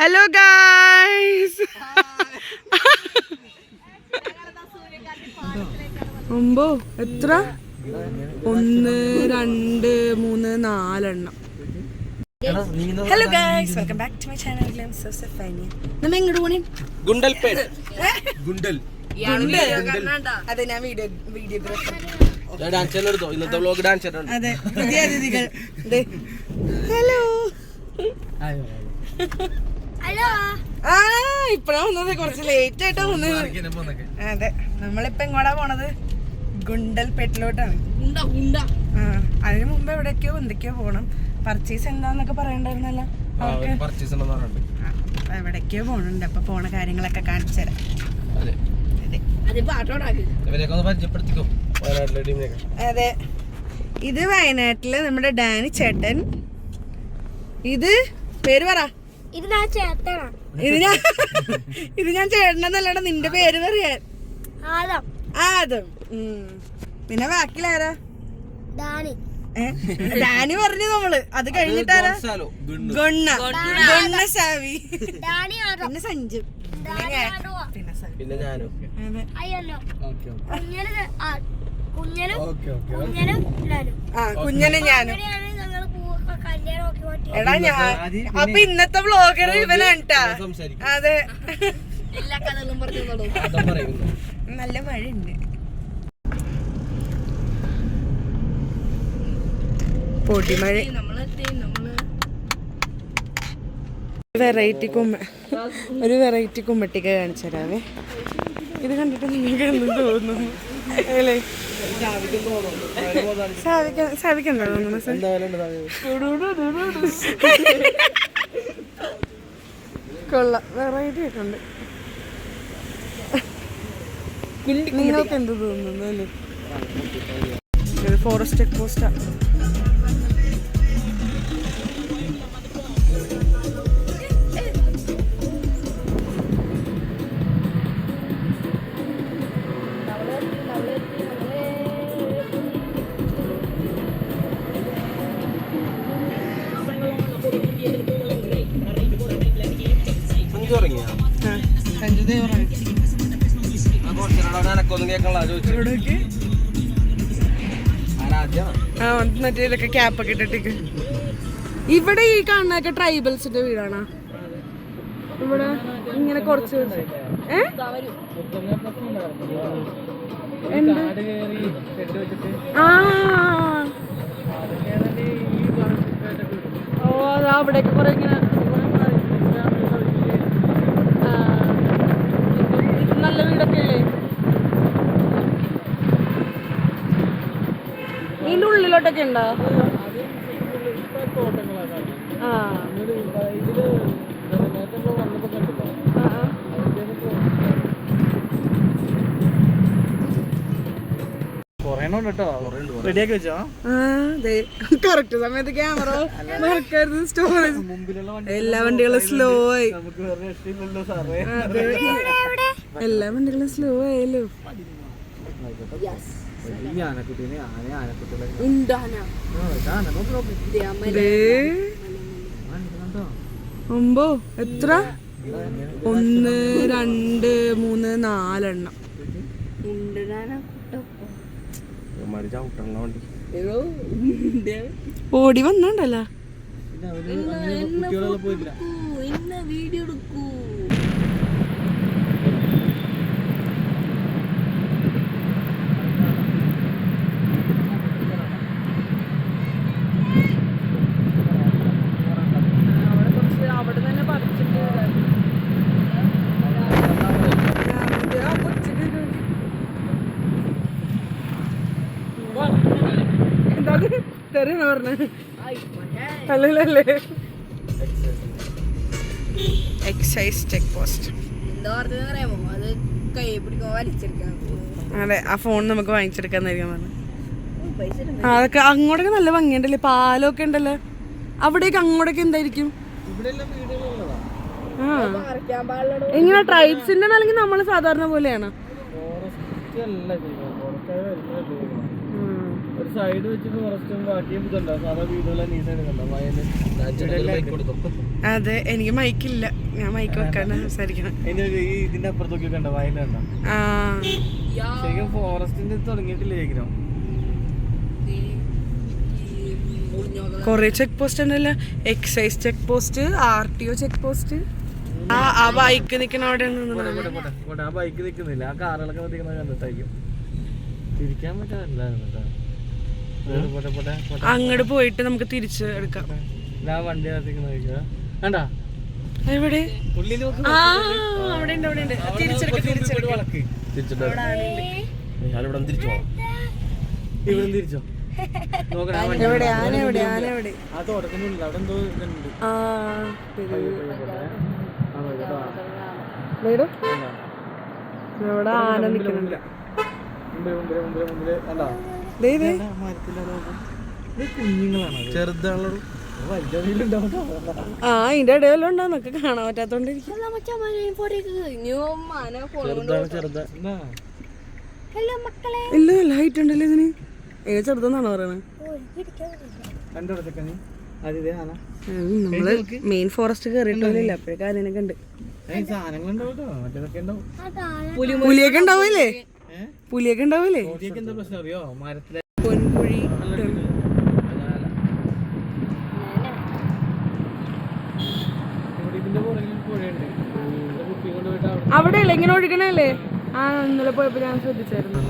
Hello guys. ഒമ്പോ എത്ര? 1 2 3 4 hello guys, welcome back to my channel. നമ്മ എങ്ങോട്ട് പോണേ? ഗുണ്ടൽപേട്ട്. അതെ, ഞാൻ വീഡിയോഗ്രാഫർ. ഇന്നത്തെ വ്ലോഗ് ഡാൻസ് ചെയ്തിട്ടുണ്ട്. അതെ, പുതിയ അതിഥികൾ. ഹലോ ആ, ഇപ്പഴാ വന്നത്. കുറച്ച് ലേറ്റ് ആയിട്ടാ വന്നത്. അതെ, നമ്മളിപ്പോ എങ്ങോട്ടാ പോണത്? ഗുണ്ടൽപേട്ടിലോട്ടാണ്. അതിന് മുമ്പ് എവിടേക്കോ എന്തൊക്കെയോ പോണം. പർച്ചേസ് എന്താന്നൊക്കെ പറയണ്ടായിരുന്നല്ലോ. എവിടേക്കോ പോണുണ്ട്. അപ്പൊ പോണ കാര്യങ്ങളൊക്കെ കാണിച്ചു തരാം. അതെ, ഇത് വയനാട്ടില് നമ്മുടെ ഡാനി ചേട്ടൻ. ഇത് പേര് പറ. ഇത് ഞാൻ ചേട്ടനാ. ഇത് ഞാൻ ചേട്ടനെന്നല്ലടാ, നിന്റെ പേര് പറയാൻ. ആദം. പിന്നെ ബാക്കിലാരാ? ഡാനി പറഞ്ഞു നമ്മള്. അത് കഴിഞ്ഞിട്ടാരാ? ഗൊണ്ണസാവി, പിന്നെ സഞ്ജു, പിന്നെ ഞാനും. കുഞ്ഞനും ഞാനും. എടാ ഞാൻ അപ്പൊ ഇന്നത്തെ വ്ലോഗർ ഇവനാട്ടാ. അതെ, എല്ലാ കഥകളും പറഞ്ഞു. നല്ല മഴയുണ്ട്. പൊടിമഴ. ഒരു വെറൈറ്റി കുമ്മട്ടിക്ക കാണിച്ചു തരാവേ. ഇത് കണ്ടിട്ട് നിങ്ങൾക്ക് എന്ത് തോന്നുന്നു അല്ലേ? സാധിക്കണ്ടോ തോന്നുന്നു? കൊള്ളാം, വെറൈറ്റി ഒക്കെ ഉണ്ട്. നിങ്ങൾക്ക് എന്ത് തോന്നുന്നു അല്ലേ? ഇത് ഫോറസ്റ്റ് ചെക്ക് പോസ്റ്റാ. മറ്റേലൊക്കെ ക്യാപ്പൊക്കെ ഇട്ടിട്ട്. ഇവിടെ ഈ കാണുന്നൊക്കെ ട്രൈബൽസിന്റെ വീടാണ്. ഇവിടെ ഇങ്ങനെ കുറച്ച് അവിടെയൊക്കെ കുറെ ഇങ്ങനെ നല്ല വീടൊക്കെ അല്ലേ? ഇതിന്റെ ഉള്ളിലോട്ടൊക്കെ ഉണ്ടോ? കറക്റ്റ് സമയത്ത് ക്യാമറ മറക്കരുത്. സ്റ്റോറേജ് എല്ലാ വണ്ടികളും സ്ലോ ആയി. എല്ലാ വണ്ടികളും സ്ലോ ആയല്ലോ. ഒമ്പോ എത്ര? 1 2 3 4 ഓടി വന്നോണ്ടല്ലോ. വീഡിയോ എടുക്കൂ. അവിടെ തന്നെ പറിച്ചിട്ട് എന്താ തെറിയാണോ പറഞ്ഞത്? അല്ലല്ലേ, എക്സൈസ് ചെക്ക് പോസ്റ്റ്. അതെ, ആ ഫോൺ നമുക്ക് വാങ്ങിച്ചെടുക്കാന്നായിരിക്കും പറഞ്ഞത്. അതൊക്കെ അങ്ങോട്ടൊക്കെ നല്ല ഭംഗിയുണ്ടല്ലേ, പാലമൊക്കെ ഉണ്ടല്ലോ. അവിടേക്ക് അങ്ങോട്ടൊക്കെ എന്തായിരിക്കും? എങ്ങനെ ട്രൈബ്സിന്റെ അല്ലെങ്കിൽ നമ്മള് സാധാരണ പോലെയാണോ? സൈഡ് വെച്ച് ഫോറസ്റ്റും ബാക്കിയും ഇതുണ്ടോ സാധാ വീടുകളെ ഈ സൈഡ് കണ്ടോ വയല്. അതെ, എനിക്ക് മൈക്കില്ല, ഞാൻ മൈക്ക് വെക്കാണ്ട് സംസാരിക്കണം. ഇതിന്റെ അപ്പുറത്തൊക്കെ കണ്ടോ വയലുണ്ടോ? ശരിക്കും ഫോറസ്റ്റിന്റെ തുടങ്ങിയിട്ടില്ല ശരിക്കും. കൊറേ ചെക്ക് പോസ്റ്റ് ഉണ്ടല്ലോ, excise check post, RTO check post. ആ ബൈക്ക് നിക്കണ അവിടെ ആ ബൈക്ക് നിക്കുന്നില്ല, ആ കാറുകളൊക്കെ നിൽക്കുന്നത് കണ്ടിട്ടായിരിക്കും. തിരിക്കാൻ പറ്റാറില്ലായിരുന്നു കേട്ടോ. അങ്ങോട്ട് പോയിട്ട് നമുക്ക് തിരിച്ച് എടുക്കാം. ആ വണ്ടി കണ്ടാ എവിടെ? ഉള്ളിൽ അവിടെ ഉണ്ട്, അവിടെ ഉണ്ട്. തിരിച്ചെടുക്കാം. ഇവിടെ തിരിച്ചോ എവിടെ? ആന എവിടെ? ആന എവിടെ? ആ തോട്ടത്തിനുള്ളിൽ അവിടെ എന്തോ ഇതുണ്ട്. ഇവിടെ ആന നിൽക്കുന്നുണ്ട്. കുഞ്ഞുങ്ങളാണ്, ചെറുതാണല്ലോ. അതിന്റെ ഇടയിലും ഉണ്ടോന്നൊക്കെ കാണാൻ പറ്റാത്തോണ്ടിരിക്കും. ഇല്ല, നല്ല ഹൈറ്റ് ഉണ്ടല്ലോ ഇതിന്. ചെറുതെന്നാണോ പറയണത്? നമ്മള് മെയിൻ ഫോറസ്റ്റ് കയറിയിട്ടില്ല, അപ്പോഴേക്കും ആനയൊക്കെ ഉണ്ട്. പുലിയൊക്കെ ഉണ്ടാവൂലേ? പുലിയൊക്കെ ഉണ്ടാവൂലേ? പൊൻകുഴി അവിടെ അല്ലേ ഇങ്ങനെ ഒഴുകണല്ലേ? ഇന്നലെ പോയപ്പോ ഞാൻ ശ്രദ്ധിച്ചായിരുന്നു.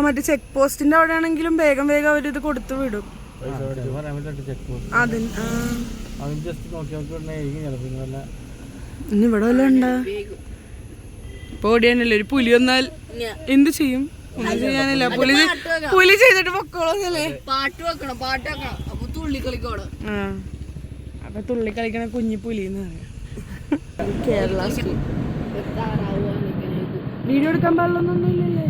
മറ്റേ ചെക്ക് പോസ്റ്റിന്റെ അവിടെ ആണെങ്കിലും വേഗം വേഗം അവരിത് കൊടുത്തു വിടും. ഇനി ഇവിടെ വല്ല ഉണ്ടാ ഇപ്പൊ ഓടിയാനല്ലേ? ഒരു പുലി വന്നാൽ എന്ത് ചെയ്യും? ഒന്നും ചെയ്യാനില്ല. പുലി ചെയ്തിട്ട് പൊക്കോളല്ലേ? പാട്ട് വെക്കണം, പാട്ട് വെക്കണം. അപ്പൊ തുള്ളി കളിക്കോളാം. അപ്പൊ തുള്ളി കളിക്കണ കുഞ്ഞി പുലിന്ന് പറയാം. കേരള വീഡിയോ എടുക്കാൻ പാടില്ലൊന്നും ഇല്ലല്ലേ?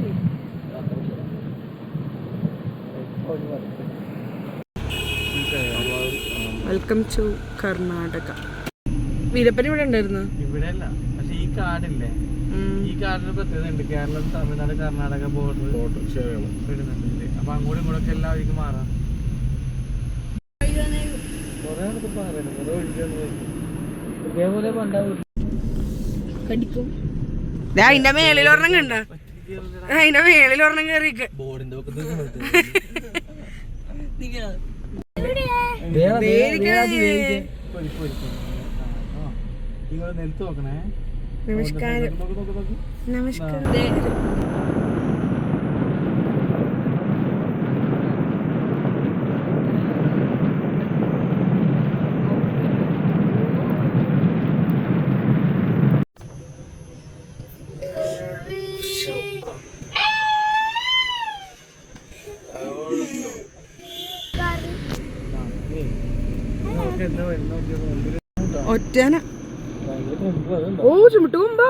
Welcome to Karnataka. വീരപ്പൻ ഇവിടെ ഉണ്ടായിരുന്നു? ഇവിടെ അല്ല, പക്ഷെ ഈ കാടില്ലേ, ഈ കാടിന് പ്രത്യേകത ഉണ്ട്. കേരളം, തമിഴ്നാട്, കർണാടക ബോർഡർ വരുന്നുണ്ട്. അപ്പൊ അങ്ങോട്ടും ഇങ്ങോട്ടൊക്കെ എല്ലാവർക്കും മാറാം. കൊറേ ആൾക്ക് പറയുന്നു, കൊറേ ഒഴിക്കൊന്നും ഇതേപോലെ പണ്ടാവും. അതിന്റെ മേളിൽ ഒരെണ്ണം കണ്ട, അതിന്റെ മേളിൽ ഒരെണ്ണം കയറിക്ക്. നെൽത്ത് നോക്കണേ. നമസ്കാരം. നമസ്കാരം. ഒറ്റന. ഓ, ചുമട്ട് കൊമ്പാ.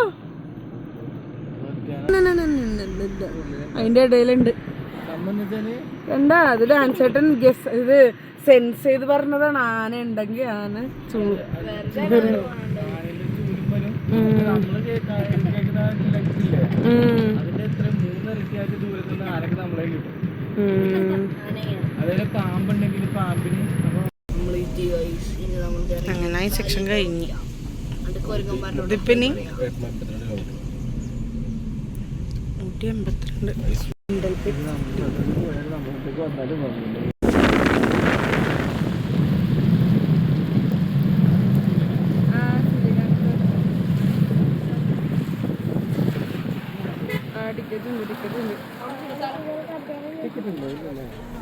അതിന്റെ ഇടയിലുണ്ട്. എന്താ അത്? ഡാൻസേട്ടൻ ഗസ് ഇത് സെൻസ് ചെയ്ത് പറഞ്ഞതാണ്. ആന ഉണ്ടെങ്കിൽ ആന അങ്ങനെ ഈ സെക്ഷൻ കഴിഞ്ഞ് ഇതിപ്പിനി 182.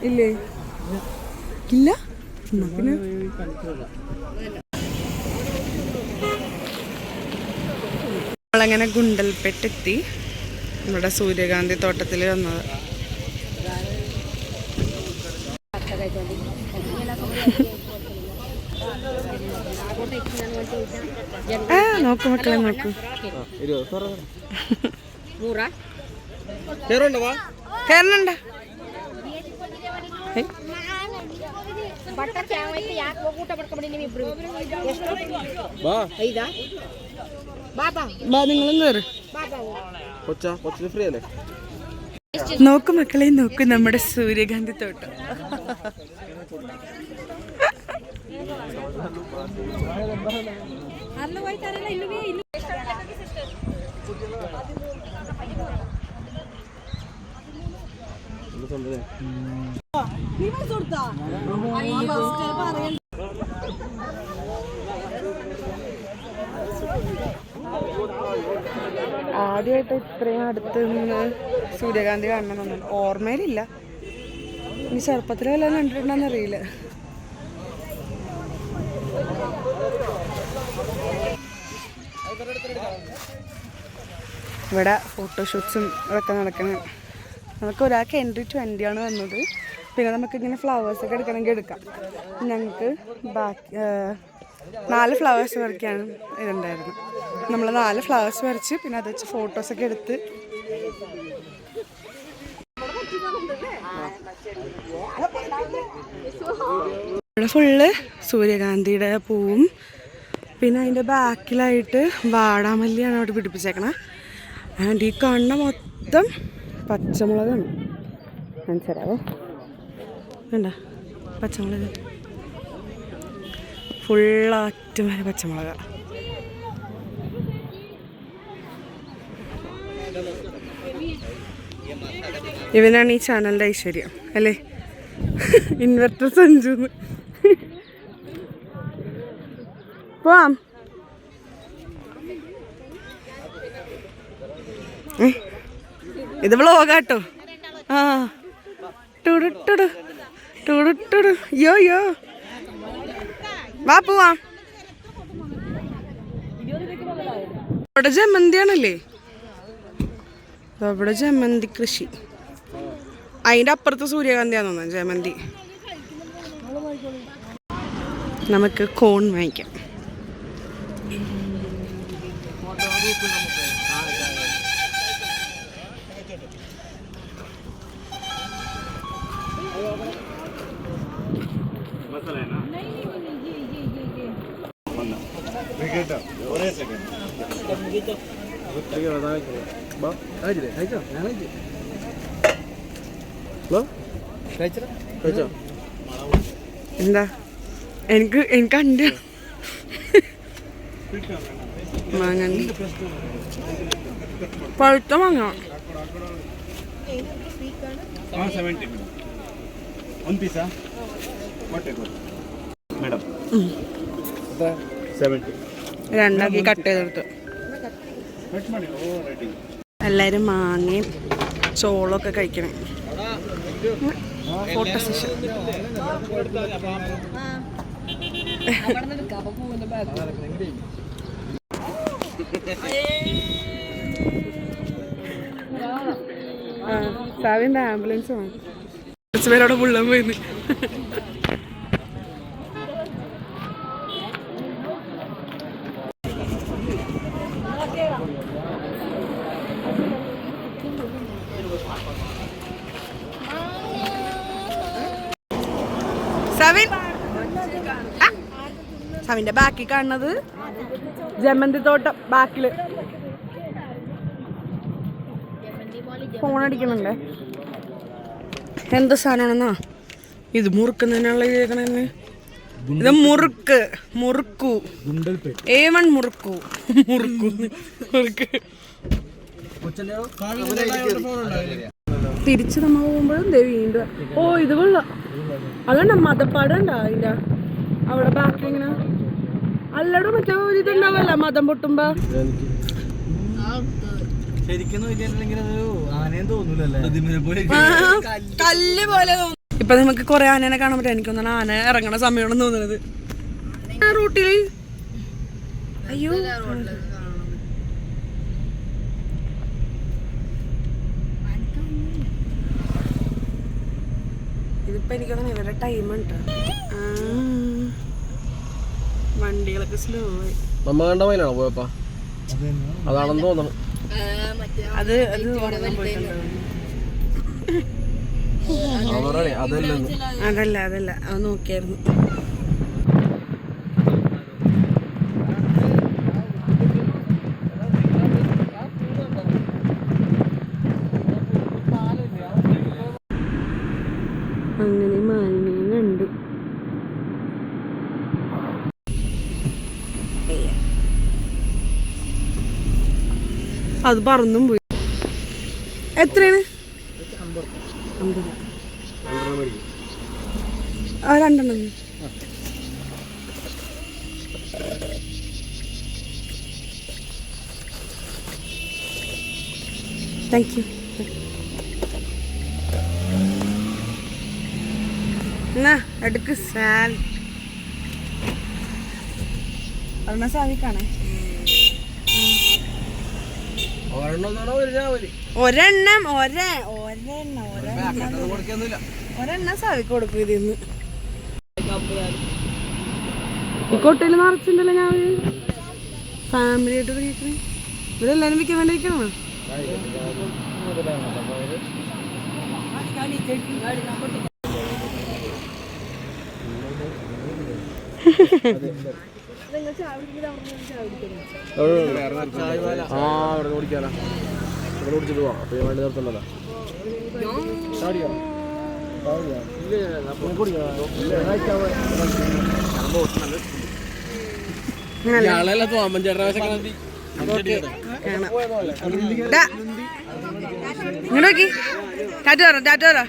ഇല്ലേ? ഇല്ല. നമ്മളങ്ങനെ ഗുണ്ടൽപേട്ടെത്തി. നമ്മുടെ സൂര്യകാന്തി തോട്ടത്തിൽ വന്നത്. നോക്കൂ മക്കളെ, നോക്കൂ. കേറണുണ്ട. നിങ്ങളും കയറി. കൊച്ചിന് ഫ്രീ അല്ലേ? നോക്ക് മക്കളെ, നോക്ക് നമ്മുടെ സൂര്യകാന്തി തോട്ടം. ആദ്യമായിട്ട് ഇത്രയും അടുത്ത് നിന്ന് സൂര്യകാന്തി കാണണമെന്നൊന്നും ഓർമ്മയിലില്ല. ഇനി ചെറുപ്പത്തിൽ വല്ലതും കണ്ടിട്ടുണ്ടോന്ന് അറിയില്ല. ഇവിടെ ഫോട്ടോഷൂട്ട്സും അതൊക്കെ നടക്കണം. നമുക്ക് ഒരാൾക്ക് എൻട്രി 20 ആണ് വന്നത്. പിന്നെ നമുക്കിങ്ങനെ ഫ്ലവേഴ്സൊക്കെ എടുക്കണമെങ്കിൽ എടുക്കാം. ഞങ്ങൾക്ക് ബാക്കി 4 ഫ്ലവേഴ്സ് വരയ്ക്കാണ് ഇതുണ്ടായിരുന്നു. നമ്മൾ 4 ഫ്ലവേഴ്സ് വരച്ച് പിന്നെ അത് വെച്ച് ഫോട്ടോസൊക്കെ എടുത്ത് ഇവിടെ ഫുള്ള് സൂര്യകാന്തിയുടെ പൂവും പിന്നെ അതിൻ്റെ ബാക്കിലായിട്ട് വാടാമല്ലിയാണ് അവിടെ പിടിപ്പിച്ചേക്കണത്. ആൻഡ് ഈ കാണുന്ന മൊത്തം പച്ചമുളകാണ്. മനസ്സിലാവോ? വേണ്ട, പച്ചമുളക് ഫുള്ളാറ്റും വരെ പച്ചമുളക്. ഇവനാണ് ഈ ചാനലിൻ്റെ ഐശ്വര്യം അല്ലേ? ഇൻവെർട്ടർ സഞ്ജുന്ന്. പോവാം. ഇത് വ്ളോഗാട്ടോ. ആ ടുടുട്ടുടു ടുടുട്ടുടു. യോ യോ വാ പോവാം. ഇവിടെ ജമന്തിയാണല്ലേ? ഇവിടെ ജമന്തി കൃഷി. അതിൻ്റെ അപ്പുറത്ത് സൂര്യകാന്തിയാന്ന് തോന്നുന്നു ജമന്തി. നമുക്ക് കോൺ വാങ്ങിക്കാം. എന്താ എനിക്ക് അൻ്റെ മാങ്ങ പഴുത്ത മാങ്ങ. രണ്ടാക്കി കട്ട് ചെയ്തെടുത്തു. എല്ലാവരും മാങ്ങയും ചോളൊക്കെ കഴിക്കണം. Photo session. സാവിന്റെ ആംബുലൻസ് വേണം. കുറച്ച് പേരവിടെ പുള്ളാൻ പോയിന്ന്. സവിന്റെ ബാക്കി കാണുന്നത് ജമന്തി തോട്ടം. ബാക്കില് ഫോണടിക്കണുണ്ടേ. എന്ത് സാധനമാണെന്നാ ഇത്? മുറുക്കുന്നതിനുള്ള ഇതേക്കണെ. ഇത് മുറുക്ക് മുറുക്കു A1 മുറുക്കു മുറുക്ക്. തിരിച്ച് നമ്മ പോകുമ്പോഴും വീണ്ടും ഓ ഇത് കൊള്ളാം. അതുകൊണ്ടാ മതപ്പാടം ഉണ്ടാ അതിന്റെ അവിടെ ബാക്കി ഇങ്ങനെ അല്ലടോ മറ്റേ ഇതുണ്ടാവല്ല മതം പൊട്ടുമ്പോ. കല്ല് പോലെ ഇപ്പൊ നമുക്ക് കൊറേ ആനേനെ കാണാൻ പറ്റും. എനിക്കൊന്നാണ് ആന ഇറങ്ങണ സമയമാണെന്ന് തോന്നുന്നത് റൂട്ടില്. അയ്യോ ഇതിപ്പോ എനിക്കൊന്നും ഇവരുടെ ടൈമുണ്ട്. വണ്ടികളൊക്കെ സ്ലോ ആയി. നമ്മ കണ്ട മയിലാണോ പോയപ്പോ? അതാണെന്ന് തോന്നുന്നു. അത് അതല്ല അതല്ല അത് നോക്കിയായിരുന്നു. അത് പറന്നും പോയി. എത്രയാണ്? 50. ആ 2 താങ്ക് യു. എന്നാ എടുക്ക് സാൽ അതെന്നാ സാധിക്കാണേ. ഒരെണ്ണം സാവിക്ക് കൊടുക്കും ഇതിന്ന്. ഈ കൊട്ടയിൽ നിറച്ചിട്ടുണ്ടല്ലോ ഞാൻ ഫാമിലി ആയിട്ട് ഇറങ്ങിക്കണേ. ഇവരെല്ലാരും വിൽക്കാൻ വേണ്ടി വയ്ക്കണോ? ഇങ്ങോട്ട് നോക്കി ടാറ്റ പറ.